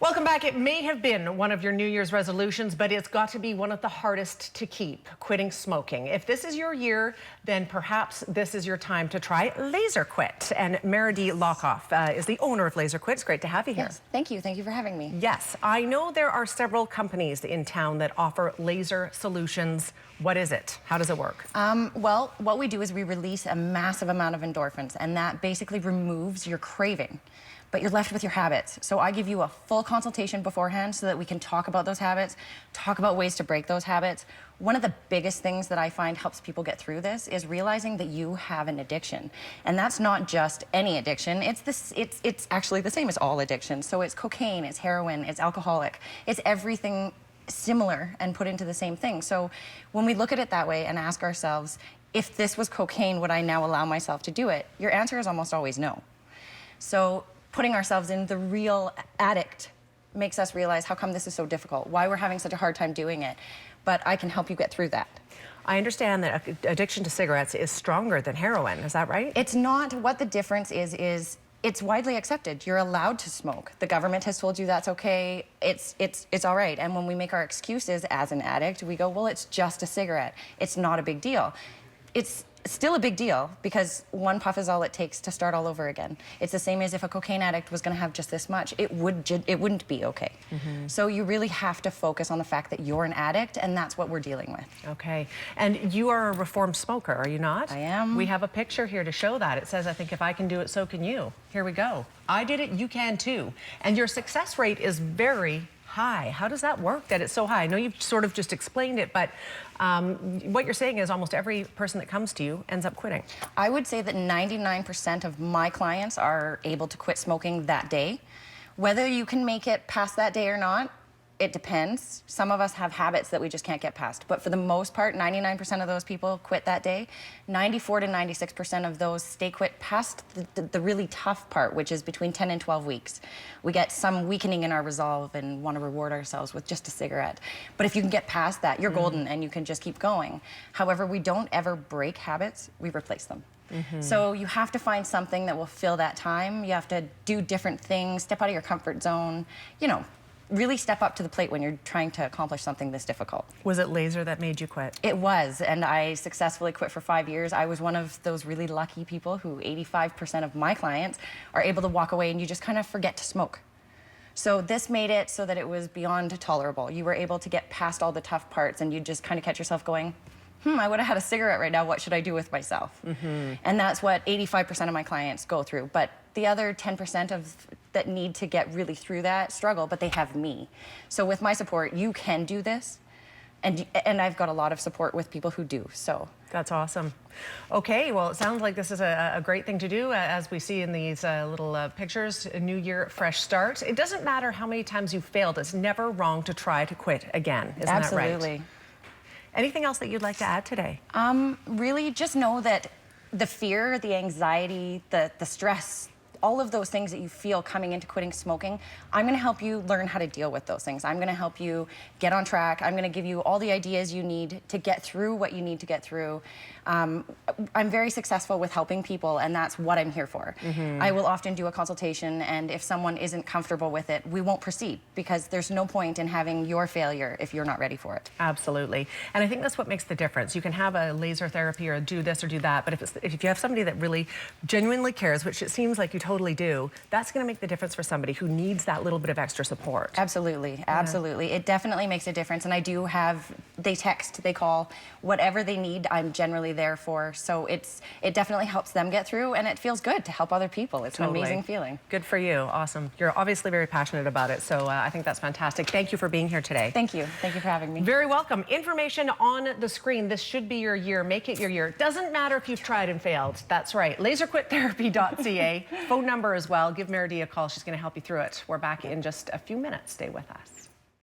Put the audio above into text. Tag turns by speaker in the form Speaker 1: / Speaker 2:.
Speaker 1: Welcome back. It may have been one of your New Year's resolutions, but it's got to be one of the hardest to keep, quitting smoking. If this is your year, then perhaps this is your time to try Laser Quit. And Midday is the owner of Laser Quit. It's great to have you here.
Speaker 2: Yes, thank you. Thank you for having me.
Speaker 1: Yes, I know there are several companies in town that offer laser solutions. What is it? How does it work?
Speaker 2: Well, what we do is we release a massive amount of endorphins, and that basically removes your craving. But you're left with your habits. So I give you a full consultation beforehand so that we can talk about those habits, talk about ways to break those habits. One of the biggest things that I find helps people get through this is realizing that you have an addiction. And that's not just any addiction. It's actually the same as all addictions. So it's cocaine, it's heroin, it's alcoholic, it's everything similar and put into the same thing. So when we look at it that way and ask ourselves, if this was cocaine, would I now allow myself to do it? Your answer is almost always no. So putting ourselves in the real addict makes us realize how come this is so difficult, why we're having such a hard time doing it. But I can help you get through that.
Speaker 1: I understand that addiction to cigarettes is stronger than heroin. Is that right?
Speaker 2: It's not. What the difference is it's widely accepted. You're allowed to smoke. The government has told you that's okay. It's all right. And when we make our excuses as an addict, we go, well, it's just a cigarette. It's not a big deal. It's still a big deal because one puff is all it takes to start all over again. It's the same as if a cocaine addict was going to have just this much. It wouldn't be okay. So you really have to focus on the fact that you're an addict, and that's what we're dealing with.
Speaker 1: Okay. And you are a reformed smoker, are you not?
Speaker 2: I am.
Speaker 1: We have a picture here to show that. It says, I think if I can do it, so can you. Here we go. I did it, you can too. And your success rate is very high. How does that work that it's so high? I know you've sort of just explained it, but what you're saying is almost every person that comes to you ends up quitting.
Speaker 2: I would say that 99% of my clients are able to quit smoking that day. Whether you can make it past that day or not, it depends. Some of us have habits that we just can't get past. But for the most part, 99% of those people quit that day. 94 to 96% of those stay quit past the really tough part, which is between 10 and 12 weeks. We get some weakening in our resolve and want to reward ourselves with just a cigarette. But if you can get past that, you're golden and you can just keep going. However, we don't ever break habits, we replace them. So you have to find something that will fill that time. You have to do different things, step out of your comfort zone, you know, really step up to the plate when you're trying to accomplish something this difficult.
Speaker 1: Was it laser that made you quit?
Speaker 2: It was, and I successfully quit for 5 years. I was one of those really lucky people who 85% of my clients are able to walk away and you just kind of forget to smoke. So this made it so that it was beyond tolerable. You were able to get past all the tough parts and you just kind of catch yourself going, I would have had a cigarette right now, what should I do with myself? And that's what 85% of my clients go through. But the other 10% that need to get really through that struggle, but they have me. So with my support, you can do this. And I've got a lot of support with people who do, so.
Speaker 1: That's awesome. Okay, well, it sounds like this is a great thing to do, as we see in these little pictures, a new year, fresh start. It doesn't matter how many times you've failed. It's never wrong to try to quit again. Isn't that right?
Speaker 2: Absolutely.
Speaker 1: Anything else that you'd like to add today?
Speaker 2: Really, just know that the fear, the anxiety, the stress, all of those things that you feel coming into quitting smoking, I'm going to help you learn how to deal with those things. I'm going to help you get on track. I'm going to give you all the ideas you need to get through what you need to get through. I'm very successful with helping people, and that's what I'm here for. I will often do a consultation, and if someone isn't comfortable with it, we won't proceed, because there's no point in having your failure if you're not ready for it.
Speaker 1: Absolutely. And I think that's what makes the difference. You can have a laser therapy or do this or do that, but if you have somebody that really genuinely cares, which it seems like you totally do, that's going to make the difference for somebody who needs that little bit of extra support.
Speaker 2: Absolutely, absolutely. It definitely makes a difference, and I do have, they text, they call, whatever they need, I'm generally there for. So it definitely helps them get through, and it feels good to help other people. It's an amazing feeling.
Speaker 1: Good for you. Awesome. You're obviously very passionate about it, so I think that's fantastic. Thank you for being here today.
Speaker 2: Thank you. Thank you for having me.
Speaker 1: Very welcome. Information on the screen. This should be your year. Make it your year. Doesn't matter if you've tried and failed. That's right. LaserQuitTherapy.ca. Phone number as well. Give Midday a call. She's going to help you through it. We're back in just a few minutes. Stay with us.